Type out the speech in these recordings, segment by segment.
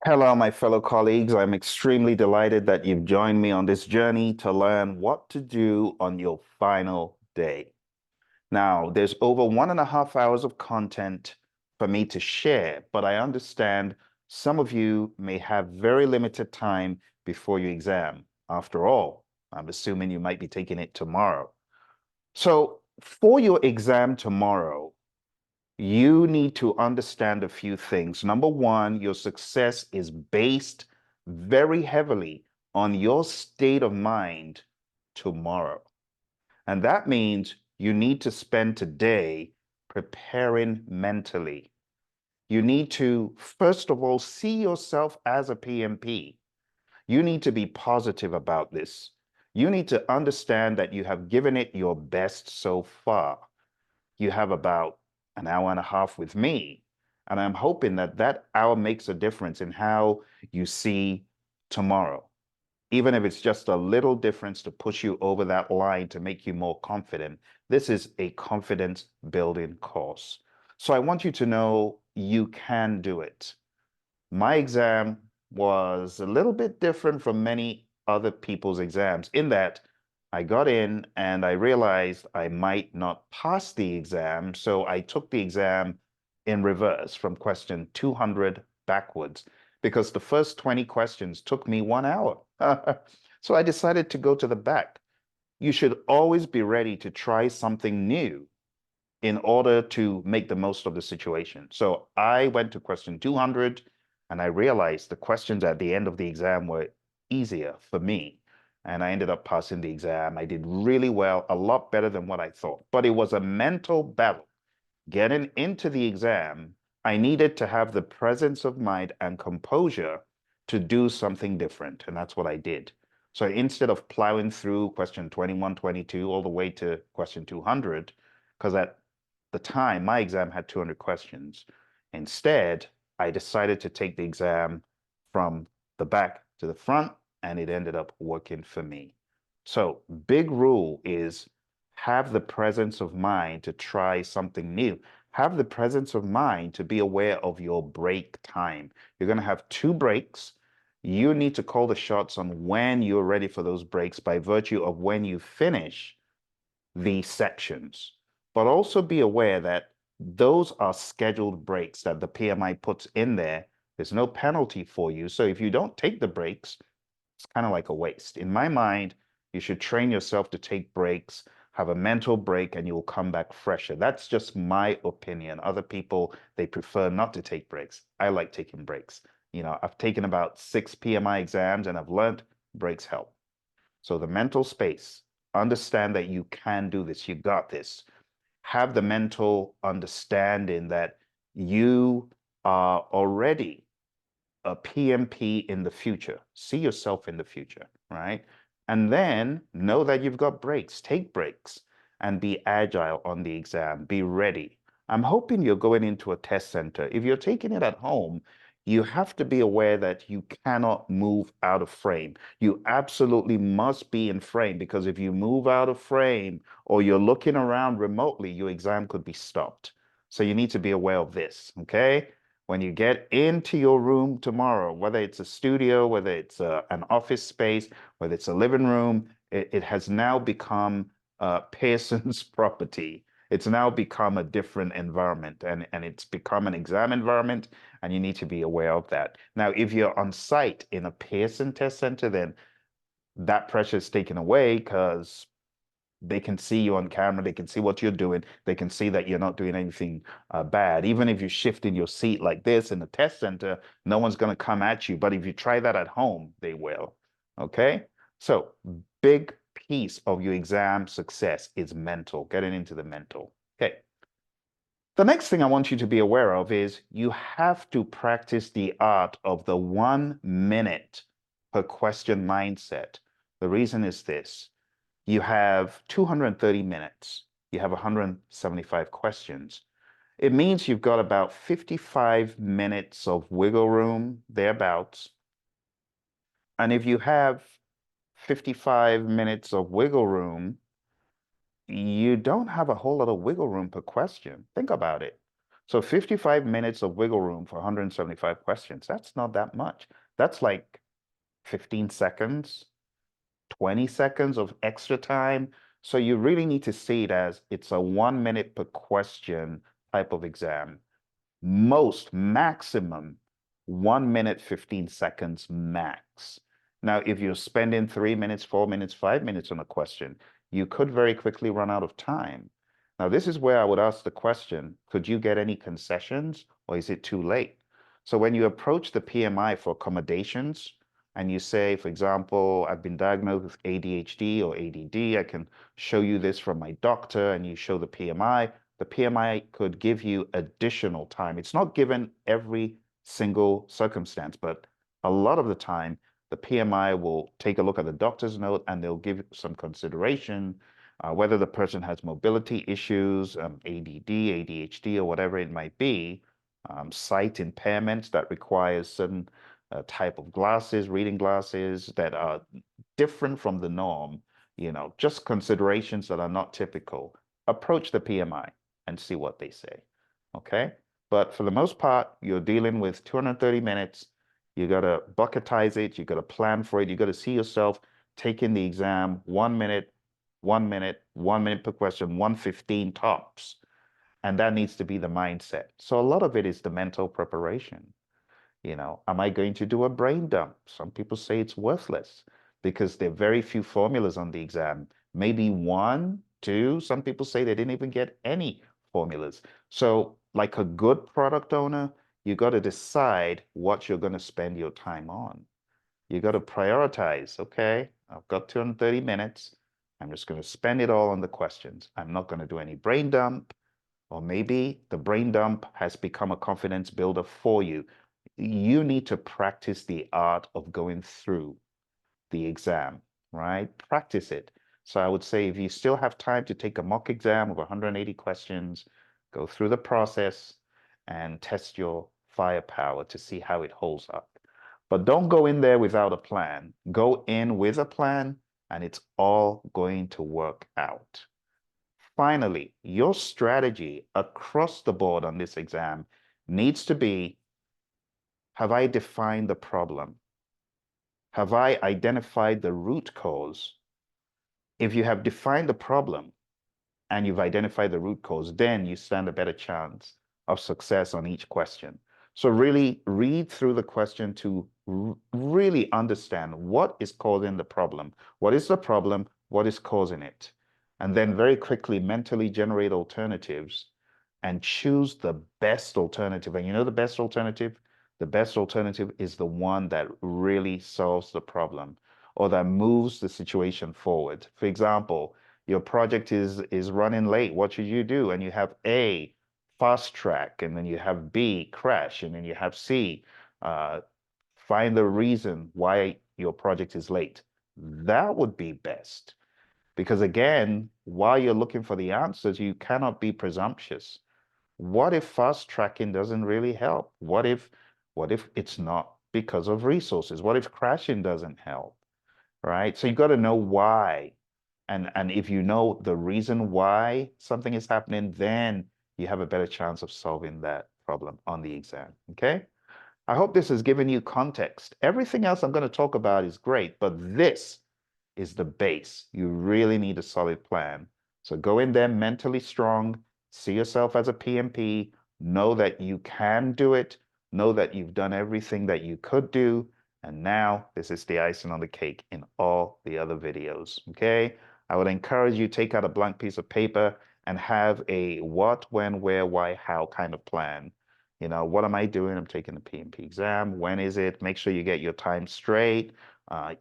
Hello, my fellow colleagues. I'm extremely delighted that you've joined me on this journey to learn what to do on your final day. Now, there's over 1.5 hours of content for me to share, but I understand some of you may have very limited time before your exam. After all, I'm assuming you might be taking it tomorrow. So, for your exam tomorrow, you need to understand a few things. Number one, your success is based very heavily on your state of mind tomorrow. And that means you need to spend today preparing mentally. You need to, first of all, see yourself as a PMP. You need to be positive about this. You need to understand that you have given it your best so far. You have about an hour and a half with me. And I'm hoping that that hour makes a difference in how you see tomorrow, even if it's just a little difference to push you over that line to make you more confident. This is a confidence building course. So I want you to know you can do it. My exam was a little bit different from many other people's exams in that I got in and I realized I might not pass the exam. So I took the exam in reverse from question 200 backwards because the first 20 questions took me 1 hour. So I decided to go to the back. You should always be ready to try something new in order to make the most of the situation. So I went to question 200 and I realized the questions at the end of the exam were easier for me. And I ended up passing the exam. I did really well, a lot better than what I thought. But it was a mental battle. Getting into the exam, I needed to have the presence of mind and composure to do something different. And that's what I did. So instead of plowing through question 21, 22, all the way to question 200, because at the time my exam had 200 questions, instead, I decided to take the exam from the back to the front, and it ended up working for me. So, big rule is have the presence of mind to try something new. Have the presence of mind to be aware of your break time. You're going to have two breaks. You need to call the shots on when you're ready for those breaks by virtue of when you finish the sections. But also be aware that those are scheduled breaks that the PMI puts in there. There's no penalty for you. So if you don't take the breaks, it's kind of like a waste. In my mind, you should train yourself to take breaks, have a mental break, and you'll come back fresher. That's just my opinion. Other people, they prefer not to take breaks. I like taking breaks. I've taken about 6 PMI exams and I've learned breaks help. So the mental space, understand that you can do this. You got this. Have the mental understanding that you are already a PMP in the future. See yourself in the future, right? And then know that you've got breaks. Take breaks and be agile on the exam. Be ready. I'm hoping you're going into a test center. If you're taking it at home, you have to be aware that you cannot move out of frame. You absolutely must be in frame because if you move out of frame or you're looking around remotely, your exam could be stopped. So you need to be aware of this, okay? When you get into your room tomorrow, whether it's a studio, whether it's an office space, whether it's a living room, it has now become Pearson's property. It's now become a different environment and it's become an exam environment, and you need to be aware of that. Now, if you're on site in a Pearson test center, then that pressure is taken away because they can see you on camera, they can see what you're doing, they can see that you're not doing anything bad. Even if you shift in your seat like this in the test center, no one's going to come at you. But if you try that at home, they will. Okay? So, big piece of your exam success is mental, getting into the mental. Okay. The next thing I want you to be aware of is you have to practice the art of the 1 minute per question mindset. The reason is this. You have 230 minutes. You have 175 questions. It means you've got about 55 minutes of wiggle room, thereabouts. And if you have 55 minutes of wiggle room, you don't have a whole lot of wiggle room per question. Think about it. So 55 minutes of wiggle room for 175 questions. That's not that much. That's like 15 seconds, 20 seconds of extra time. So you really need to see it as it's a 1 minute per question type of exam. Most maximum 1 minute, 15 seconds max. Now, if you're spending 3 minutes, 4 minutes, 5 minutes on a question, you could very quickly run out of time. Now, this is where I would ask the question, could you get any concessions or is it too late? So when you approach the PMI for accommodations and you say, for example, I've been diagnosed with ADHD or ADD, I can show you this from my doctor, and you show the PMI could give you additional time. It's not given every single circumstance, but a lot of the time, the PMI will take a look at the doctor's note and they'll give some consideration, whether the person has mobility issues, ADD, ADHD, or whatever it might be, sight impairments that requires certain type of glasses, reading glasses that are different from the norm, just considerations that are not typical. Approach the PMI and see what they say. Okay. But for the most part, you're dealing with 230 minutes. You got to bucketize it. You got to plan for it. You got to see yourself taking the exam 1 minute, 1 minute, 1 minute per question, 115 tops. And that needs to be the mindset. So a lot of it is the mental preparation. Am I going to do a brain dump? Some people say it's worthless because there are very few formulas on the exam. Maybe one, two. Some people say they didn't even get any formulas. So, like a good product owner, you got to decide what you're going to spend your time on. You got to prioritize. Okay, I've got 230 minutes. I'm just going to spend it all on the questions. I'm not going to do any brain dump. Or maybe the brain dump has become a confidence builder for you. You need to practice the art of going through the exam, right? Practice it. So I would say if you still have time to take a mock exam of 180 questions, go through the process and test your firepower to see how it holds up. But don't go in there without a plan. Go in with a plan and it's all going to work out. Finally, your strategy across the board on this exam needs to be, have I defined the problem? Have I identified the root cause? If you have defined the problem and you've identified the root cause, then you stand a better chance of success on each question. So really read through the question to really understand what is causing the problem. What is the problem? What is causing it? And then very quickly mentally generate alternatives and choose the best alternative. And you know the best alternative? The best alternative is the one that really solves the problem or that moves the situation forward. For example, your project is running late. What should you do? And you have A, fast track, and then you have B, crash, and then you have C, uh, find the reason why your project is late. That would be best. Because again, while you're looking for the answers, you cannot be presumptuous. What if fast tracking doesn't really help? What if it's not because of resources? What if crashing doesn't help? Right? So you got to know why. And if you know the reason why something is happening, then you have a better chance of solving that problem on the exam. Okay? I hope this has given you context. Everything else I'm going to talk about is great, but this is the base. You really need a solid plan. So go in there mentally strong, see yourself as a PMP, know that you can do it, know that you've done everything that you could do, and now this is the icing on the cake in all the other videos, okay? I would encourage you take out a blank piece of paper and have a what, when, where, why, how kind of plan. What am I doing? I'm taking the PMP exam. When is it? Make sure you get your time straight.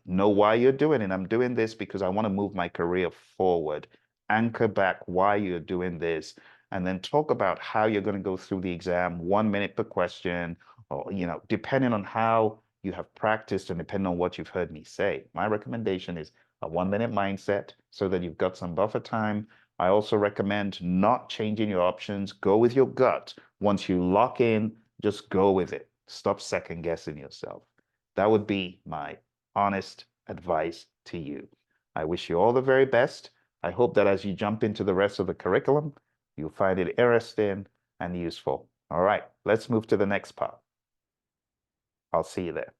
Know why you're doing it. I'm doing this because I want to move my career forward. Anchor back why you're doing this, and then talk about how you're going to go through the exam, 1 minute per question, or depending on how you have practiced and depending on what you've heard me say. My recommendation is a 1 minute mindset so that you've got some buffer time. I also recommend not changing your options. Go with your gut. Once you lock in, just go with it. Stop second guessing yourself. That would be my honest advice to you. I wish you all the very best. I hope that as you jump into the rest of the curriculum, you'll find it interesting and useful. All right, let's move to the next part. I'll see you there.